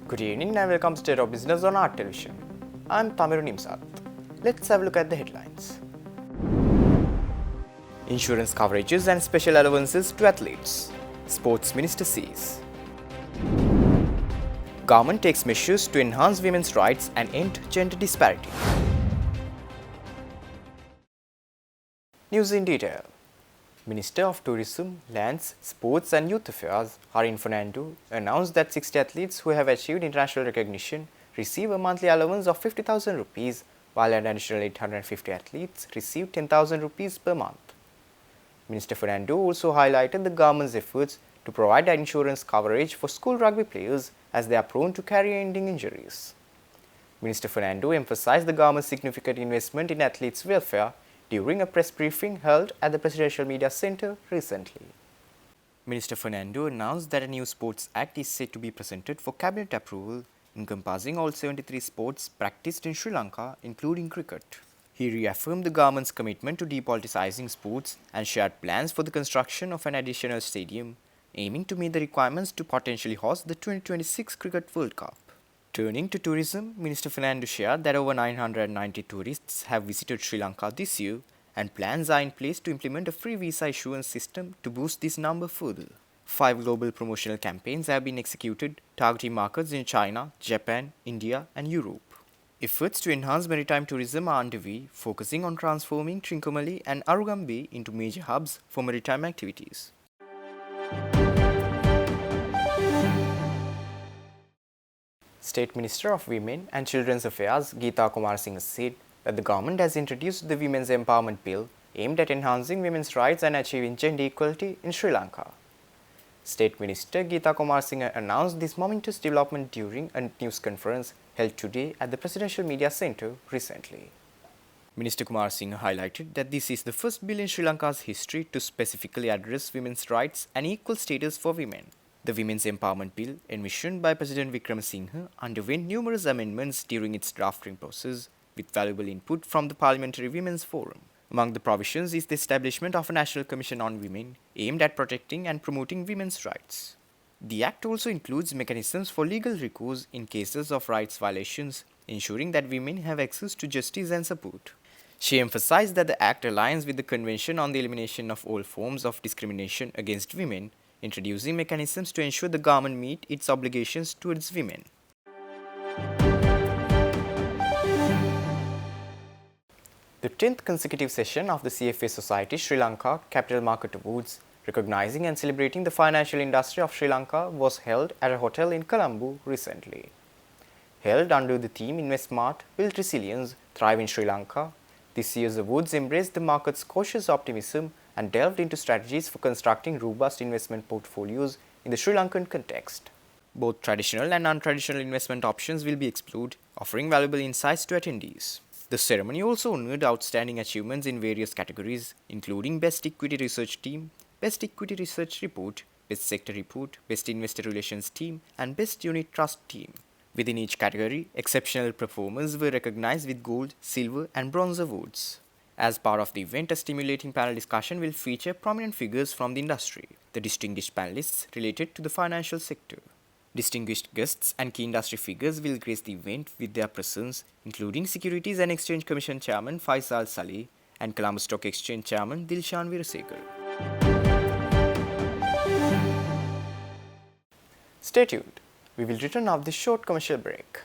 Good evening and welcome to State of Business on Art Television. I'm Tamiru Nimsat. Let's have a look at the headlines. Insurance coverages and special allowances to athletes. Sports Minister says. Government takes measures to enhance women's rights and end gender disparity. News in detail. Minister of Tourism, Lands, Sports and Youth Affairs, Harin Fernando, announced that 60 athletes who have achieved international recognition receive a monthly allowance of 50,000 rupees, while an additional 850 athletes receive 10,000 rupees per month. Minister Fernando also highlighted the government's efforts to provide insurance coverage for school rugby players as they are prone to career-ending injuries. Minister Fernando emphasized the government's significant investment in athletes' welfare during a press briefing held at the Presidential Media Center recently. Minister Fernando announced that a new Sports Act is set to be presented for cabinet approval, encompassing all 73 sports practiced in Sri Lanka, including cricket. He reaffirmed the government's commitment to depoliticizing sports and shared plans for the construction of an additional stadium, aiming to meet the requirements to potentially host the 2026 Cricket World Cup. Turning to tourism, Minister Fernando shared that over 990 tourists have visited Sri Lanka this year, and plans are in place to implement a free visa issuance system to boost this number further. 5 global promotional campaigns have been executed targeting markets in China, Japan, India, and Europe. Efforts to enhance maritime tourism are underway, focusing on transforming Trincomalee and Arugam Bay into major hubs for maritime activities. State Minister of Women and Children's Affairs Geeta Kumarsinghe said that the government has introduced the Women's Empowerment Bill aimed at enhancing women's rights and achieving gender equality in Sri Lanka. State Minister Geeta Kumarsinghe announced this momentous development during a news conference held today at the Presidential Media Center recently. Minister Kumarsinghe highlighted that this is the first bill in Sri Lanka's history to specifically address women's rights and equal status for women. The Women's Empowerment Bill, envisioned by President Wickremesinghe, underwent numerous amendments during its drafting process, with valuable input from the Parliamentary Women's Forum. Among the provisions is the establishment of a National Commission on Women, aimed at protecting and promoting women's rights. The Act also includes mechanisms for legal recourse in cases of rights violations, ensuring that women have access to justice and support. She emphasized that the Act aligns with the Convention on the Elimination of All Forms of Discrimination against Women, introducing mechanisms to ensure the government meet its obligations towards women. The 10th consecutive session of the CFA Society Sri Lanka Capital Market Awards, recognizing and celebrating the financial industry of Sri Lanka, was held at a hotel in Colombo recently. Held under the theme Invest Smart, Build Resilience, Thrive in Sri Lanka, this year's awards embraced the market's cautious optimism and delved into strategies for constructing robust investment portfolios in the Sri Lankan context. Both traditional and non-traditional investment options will be explored, offering valuable insights to attendees. The ceremony also honored outstanding achievements in various categories, including Best Equity Research Team, Best Equity Research Report, Best Sector Report, Best Investor Relations Team, and Best Unit Trust Team. Within each category, exceptional performers were recognized with gold, silver, and bronze awards. As part of the event, a stimulating panel discussion will feature prominent figures from the industry, the distinguished panelists related to the financial sector. Distinguished guests and key industry figures will grace the event with their presence, including Securities and Exchange Commission Chairman Faisal Saleh and Colombo Stock Exchange Chairman Dilshan Veerasekar. Stay tuned. We will return after this short commercial break.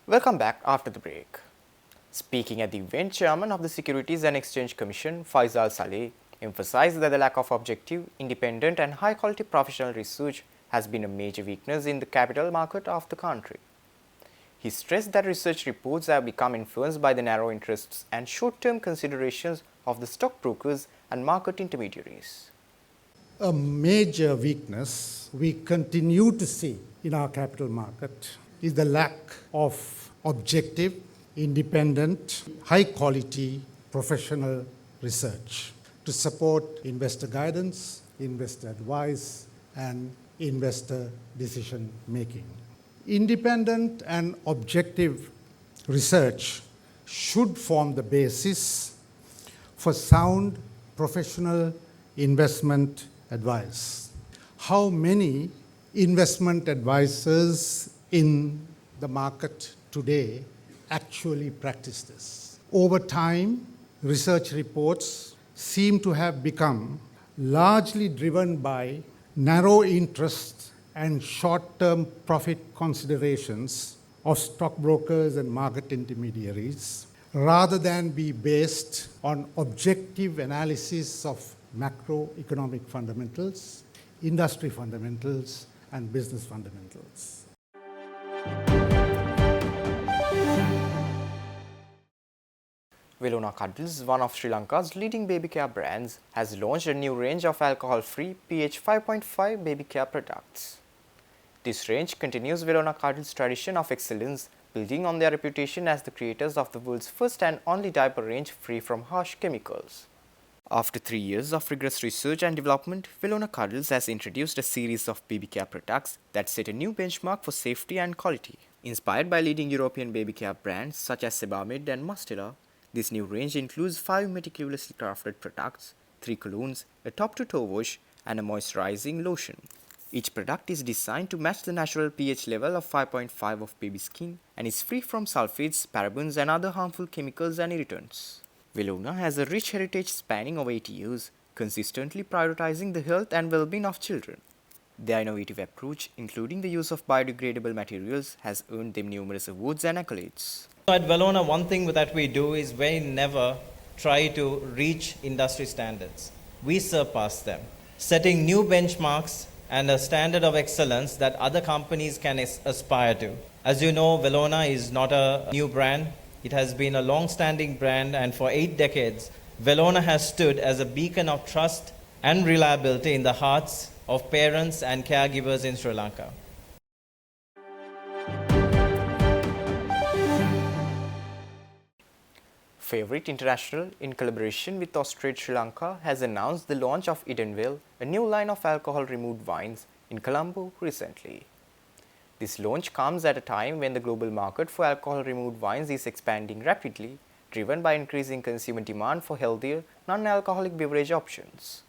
Welcome back after the break. Speaking at the event, Chairman of the Securities and Exchange Commission, Faisal Saleh, emphasized that the lack of objective, independent and high-quality professional research has been a major weakness in the capital market of the country. He stressed that research reports have become influenced by the narrow interests and short-term considerations of the stockbrokers and market intermediaries. A major weakness we continue to see in our capital market is the lack of objective, independent, high-quality professional research. to support investor guidance, investor advice, and investor decision making. Independent and objective research should form the basis for sound professional investment advice. How many investment advisors in the market today actually practice this? Over time, research reports seem to have become largely driven by narrow interests and short-term profit considerations of stockbrokers and market intermediaries, rather than be based on objective analysis of macroeconomic fundamentals, industry fundamentals, and business fundamentals. Velona Cuddles, one of Sri Lanka's leading baby care brands, has launched a new range of alcohol-free pH 5.5 baby care products. This range continues Velona Cuddles' tradition of excellence, building on their reputation as the creators of the world's first and only diaper range free from harsh chemicals. After 3 years of rigorous research and development, Velona Cuddles has introduced a series of baby care products that set a new benchmark for safety and quality. Inspired by leading European baby care brands such as Sebamed and Mastela, this new range includes 5 meticulously crafted products, 3 colognes, a top-to-toe wash, and a moisturizing lotion. Each product is designed to match the natural pH level of 5.5 of baby skin and is free from sulfates, parabens, and other harmful chemicals and irritants. Velona has a rich heritage spanning over 80 years, consistently prioritizing the health and well-being of children. Their innovative approach, including the use of biodegradable materials, has earned them numerous awards and accolades. At Velona, one thing that we do is we never try to reach industry standards. We surpass them, setting new benchmarks and a standard of excellence that other companies can aspire to. As you know, Velona is not a new brand. It has been a long-standing brand, and for 8 decades, Velona has stood as a beacon of trust and reliability in the hearts of parents and caregivers in Sri Lanka. Favorite International, in collaboration with Austrade Sri Lanka, has announced the launch of Edenvale, a new line of alcohol-removed wines, in Colombo recently. This launch comes at a time when the global market for alcohol-removed wines is expanding rapidly, driven by increasing consumer demand for healthier, non-alcoholic beverage options.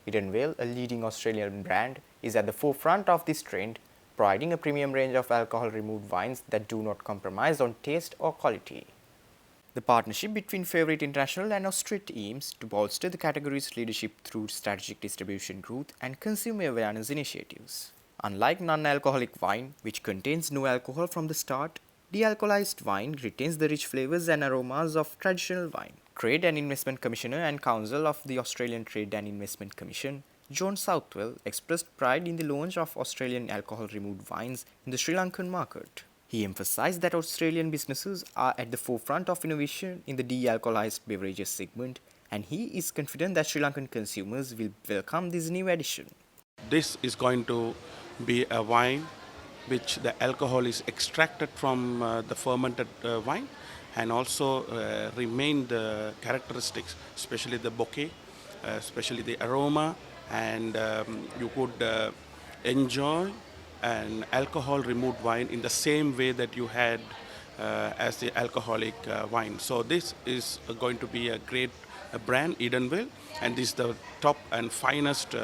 Edenvale, a leading Australian brand, is at the forefront of this trend, providing a premium range of alcohol-removed wines that do not compromise on taste or quality. The partnership between Favorite International and Austrade aims to bolster the category's leadership through strategic distribution growth and consumer awareness initiatives. Unlike non-alcoholic wine, which contains no alcohol from the start, de-alcoholized wine retains the rich flavors and aromas of traditional wine. Trade and Investment Commissioner and Counsel of the Australian Trade and Investment Commission, John Southwell, expressed pride in the launch of Australian alcohol-removed wines in the Sri Lankan market. He emphasized that Australian businesses are at the forefront of innovation in the de-alcoholized beverages segment, and he is confident that Sri Lankan consumers will welcome this new addition. This is going to be a wine which the alcohol is extracted from the fermented wine, and also remain the characteristics, especially the bouquet, especially the aroma, and you could enjoy an alcohol removed wine in the same way that you had as the alcoholic wine. So this is going to be a great brand, Edenvale, and this is the top and finest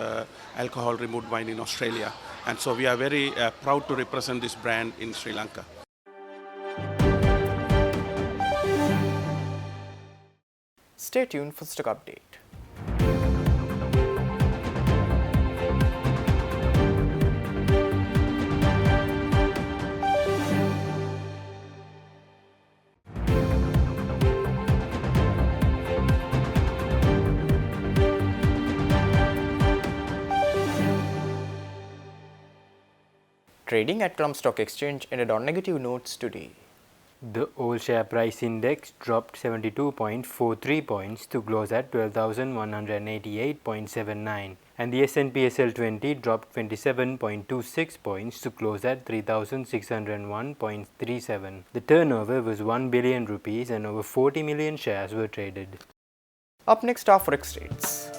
alcohol removed wine in Australia. And so we are very proud to represent this brand in Sri Lanka. Stay tuned for stock update. Trading at Colombo Stock Exchange ended on negative notes today. The All Share Price Index dropped 72.43 points to close at 12,188.79, and the S&P SL20 dropped 27.26 points to close at 3,601.37. The turnover was 1 billion rupees and over 40 million shares were traded. Up next are forex rates.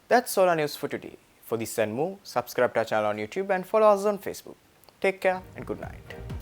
That's all our news for today. For this and more, subscribe to our channel on YouTube and follow us on Facebook. Take care and good night.